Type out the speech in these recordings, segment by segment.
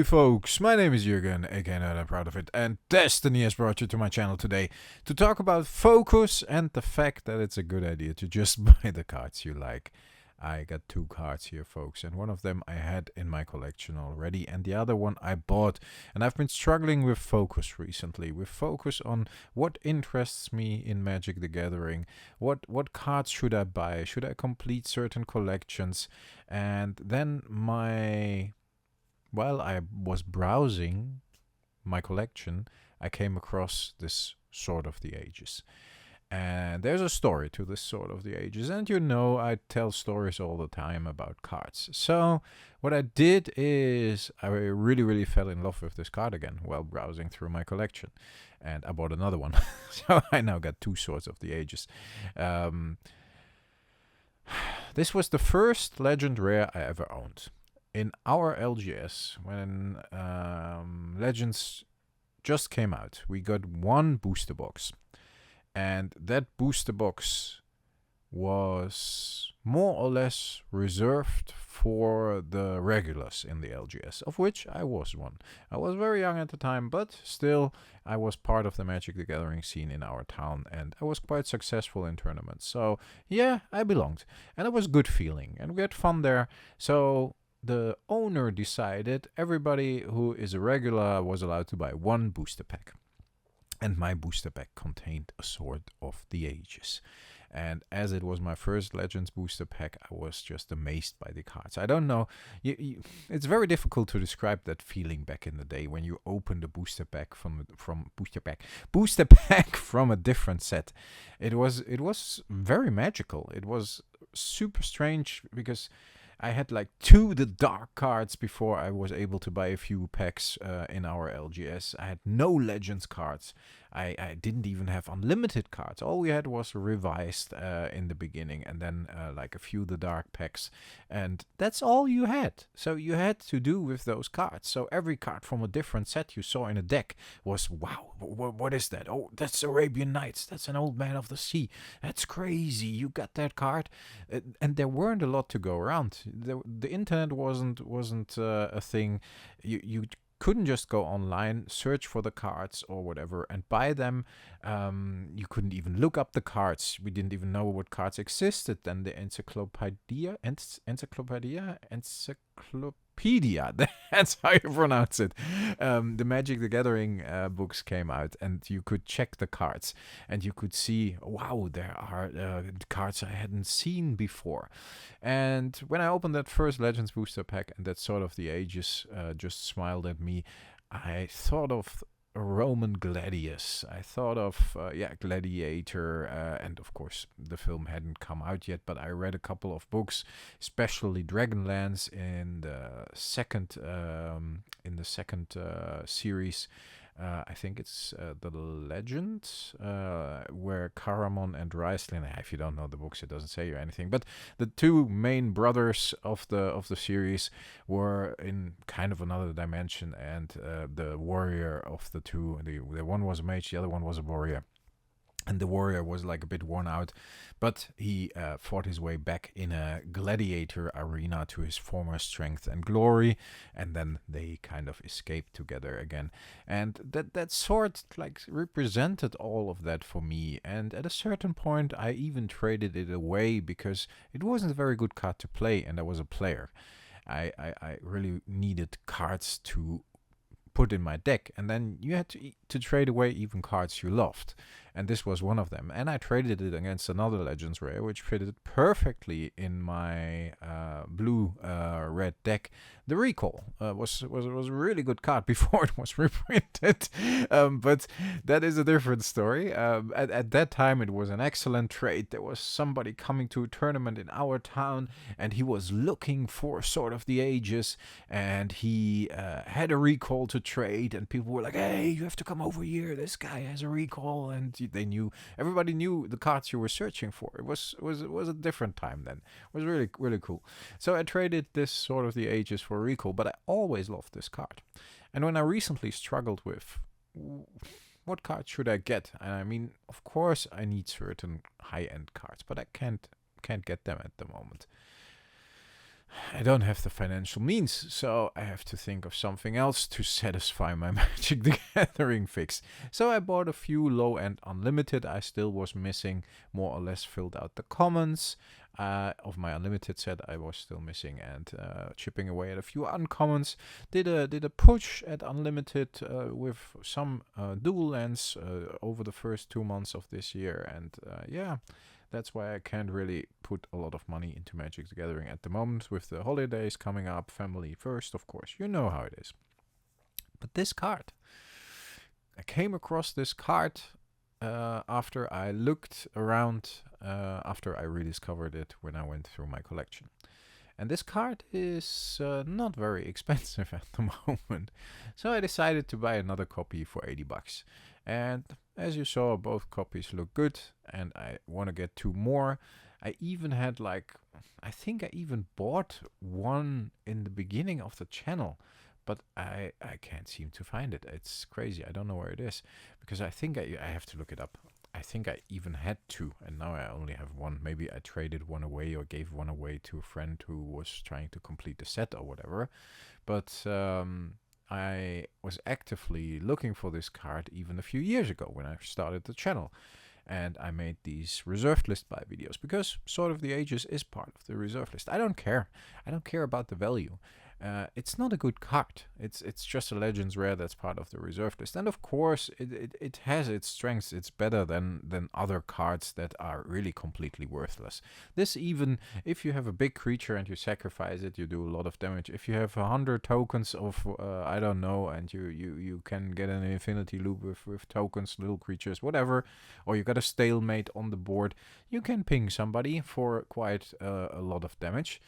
folks, my name is Jürgen, again and I'm proud of it, and Destiny has brought you to my channel today to talk about focus and the fact that it's a good idea to just buy the cards you like. I got 2 cards here, folks, and one of them I had in my collection already, and the other one I bought. And I've been struggling with focus recently, with focus on what interests me in Magic the Gathering, what cards should I buy, should I complete certain collections, and then while I was browsing my collection, I came across this Sword of the Ages. And there's a story to this Sword of the Ages, and you know I tell stories all the time about cards. So what I did is I really fell in love with this card again while browsing through my collection, and I bought another one. So I now got 2 Swords of the Ages. This was the first Legend Rare I ever owned. In our LGS, when Legends just came out, we got 1 booster box. And that booster box was more or less reserved for the regulars in the LGS, of which I was one. I was very young at the time, but still I was part of the Magic the Gathering scene in our town, and I was quite successful in tournaments. So yeah, I belonged, and it was a good feeling, and we had fun there. So the owner decided everybody who is a regular was allowed to buy 1 booster pack. And my booster pack contained a Sword of the Ages. And as it was my first Legends booster pack, I was just amazed by the cards. I don't know, it's very difficult to describe that feeling back in the day when you open the booster pack from from a different set. It was very magical. It was super strange because I had like 2 the dark cards before I was able to buy a few packs in our LGS. I had no Legends cards. I didn't even have unlimited cards. All we had was revised in the beginning, and then like a few the dark packs. And that's all you had. So you had to do with those cards. So every card from a different set you saw in a deck was, wow, what is that? Oh, that's Arabian Nights. That's an Old Man of the Sea. That's crazy. You got that card. And there weren't a lot to go around. The internet wasn't a thing. You couldn't just go online, search for the cards or whatever, and buy them. You couldn't even look up the cards. We didn't even know what cards existed. Then the encyclopedia, that's how you pronounce it. The Magic the Gathering books came out, and you could check the cards, and you could see, wow, there are cards I hadn't seen before. And when I opened that first Legends booster pack, and that Sword of the Ages just smiled at me, I thought of Roman Gladius. I thought of Gladiator, and of course the film hadn't come out yet, but I read a couple of books, especially Dragonlance in the second series. I think it's The Legend, where Caramon and Raistlin, if you don't know the books, it doesn't say you anything, but the 2 main brothers of the series were in kind of another dimension, and the warrior of the 2, the one was a mage, the other one was a warrior. And the warrior was like a bit worn out, but he fought his way back in a gladiator arena to his former strength and glory, and then they kind of escaped together again. And that sword like represented all of that for me. And at a certain point, I even traded it away because it wasn't a very good card to play, and I was a player. I really needed cards to put in my deck, and then you had to trade away even cards you loved, and this was one of them. And I traded it against another Legends Rare which fitted perfectly in my blue-red deck. The Recall was a really good card before it was reprinted, but that is a different story. At that time it was an excellent trade. There was somebody coming to a tournament in our town, and he was looking for Sword of the Ages, and he had a Recall to trade, and people were like, hey, you have to come over here, this guy has a Recall. And everybody knew the cards you were searching for. It was a different time then. It was really cool. So I traded this Sword of the Ages for Recall, but I always loved this card. And when I recently struggled with what card should I get, and I mean, of course I need certain high-end cards, but I can't get them at the moment. I don't have the financial means, so I have to think of something else to satisfy my Magic the Gathering fix. So I bought a few low-end unlimited. I still was missing, more or less filled out the commons of my unlimited set. I was still missing, and chipping away at a few uncommons. Did a push at unlimited with some dual lands over the first 2 months of this year, and yeah. That's why I can't really put a lot of money into Magic the Gathering at the moment, with the holidays coming up, family first, of course. You know how it is. But this card, I came across this card after I looked around, after I rediscovered it when I went through my collection. And this card is not very expensive at the moment. So I decided to buy another copy for 80 bucks. And as you saw, both copies look good, and I want to get 2 more. I even had I think I even bought one in the beginning of the channel, but I can't seem to find it. It's crazy. I don't know where it is, because I think I have to look it up. I think I even had 2, and now I only have 1. Maybe I traded one away or gave one away to a friend who was trying to complete the set or whatever. But I was actively looking for this card even a few years ago when I started the channel. And I made these reserved list buy videos, because Sword of the Ages is part of the reserve list. I don't care. I don't care about the value. It's not a good card. It's just a Legends rare that's part of the reserve list. And of course, it has its strengths. It's better than other cards that are really completely worthless. This, even if you have a big creature and you sacrifice it, you do a lot of damage. If you have 100 tokens of, I don't know, and you can get an infinity loop with tokens, little creatures, whatever, or you got a stalemate on the board, you can ping somebody for quite a lot of damage.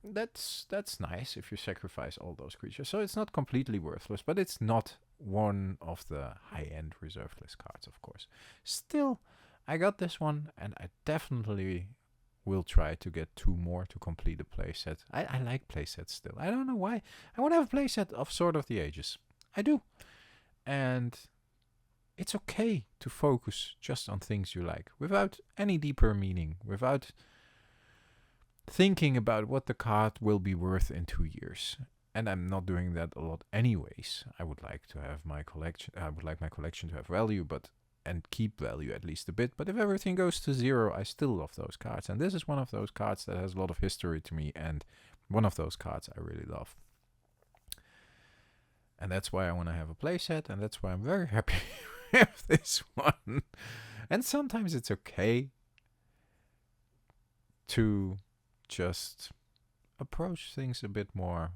That's nice if you sacrifice all those creatures. So it's not completely worthless, but it's not one of the high-end reserve list cards, of course. Still, I got this one, and I definitely will try to get 2 more to complete a playset. I like playsets still. I don't know why. I want to have a playset of Sword of the Ages. I do. And it's okay to focus just on things you like, without any deeper meaning, without thinking about what the card will be worth in 2 years. And I'm not doing that a lot anyways. I would like to have my collection. I would like my collection to have value, and keep value at least a bit. But if everything goes to 0, I still love those cards. And this is one of those cards that has a lot of history to me, and one of those cards I really love. And that's why I want to have a playset, and that's why I'm very happy with this one. And sometimes it's okay to just approach things a bit more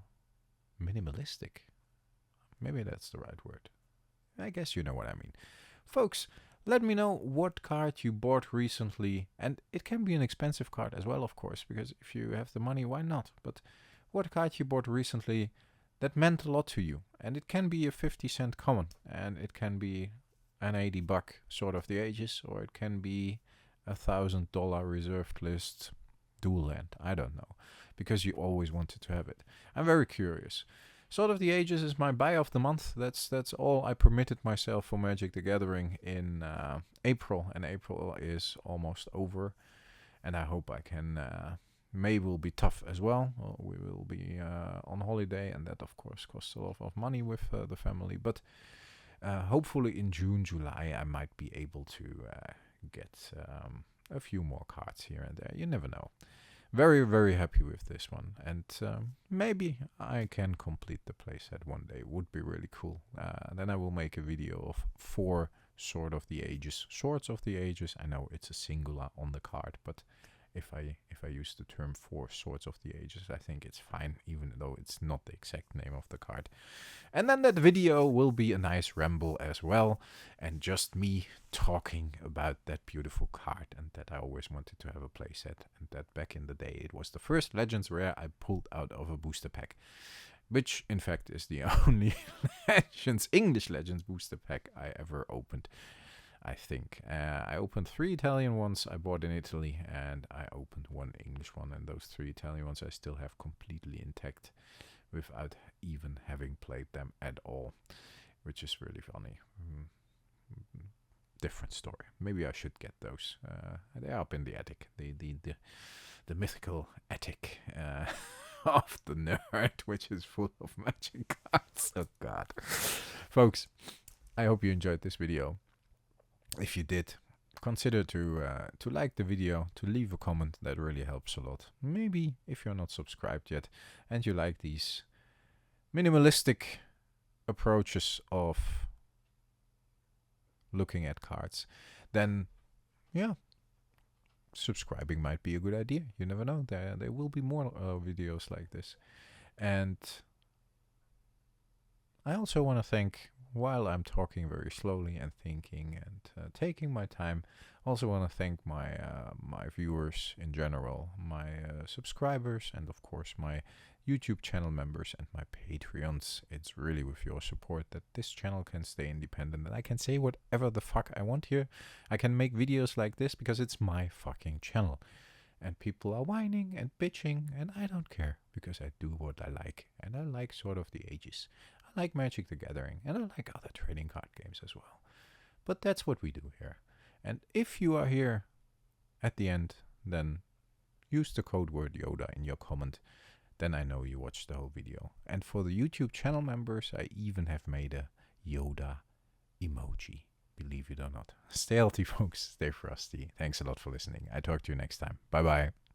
minimalistic. Maybe that's the right word. I guess you know what I mean. Folks, let me know what card you bought recently. And it can be an expensive card as well, of course, because if you have the money, why not? But what card you bought recently that meant a lot to you. And it can be a 50-cent common, and it can be an 80 buck Sword of the Ages, or it can be $1,000 reserved list dual land. I don't know, because you always wanted to have it. I'm very curious. Sword of the Ages is my buy of the month. That's all I permitted myself for Magic the Gathering in April, and April is almost over. And I hope I can. May will be tough as well. We will be on holiday, and that of course costs a lot of money with the family. But hopefully in June, July, I might be able to get a few more cards here and there. You never know. Very, very happy with this one. And maybe I can complete the playset one day. Would be really cool. Then I will make a video of 4 Sword of the Ages. Swords of the Ages. I know it's a singular on the card, but if I use the term 4 Swords of the Ages, I think it's fine, even though it's not the exact name of the card. And then that video will be a nice ramble as well, and just me talking about that beautiful card, and that I always wanted to have a playset, and that back in the day it was the first Legends rare I pulled out of a booster pack, which in fact is the only English Legends booster pack I ever opened. I think. I opened 3 Italian ones I bought in Italy, and I opened 1 English one, and those 3 Italian ones I still have completely intact without even having played them at all, which is really funny. Different story. Maybe I should get those. They're up in the attic. the mythical attic of the nerd, which is full of magic cards. Oh god. Folks, I hope you enjoyed this video. If you did, consider to like the video, to leave a comment. That really helps a lot. Maybe if you're not subscribed yet and you like these minimalistic approaches of looking at cards, then yeah, subscribing might be a good idea. You never know. There will be more videos like this. And I also want to thank, while I'm talking very slowly and thinking and taking my time, also want to thank my my viewers in general, my subscribers, and of course my YouTube channel members and my Patreons. It's really with your support that this channel can stay independent and I can say whatever the fuck I want here. I can make videos like this because it's my fucking channel. And people are whining and bitching, and I don't care because I do what I like. And I like Sword of the Ages. I like Magic the Gathering, and I like other trading card games as well. But that's what we do here. And if you are here at the end, then use the code word Yoda in your comment. Then I know you watched the whole video. And for the YouTube channel members, I even have made a Yoda emoji. Believe it or not. Stay healthy, folks. Stay frosty. Thanks a lot for listening. I talk to you next time. Bye-bye.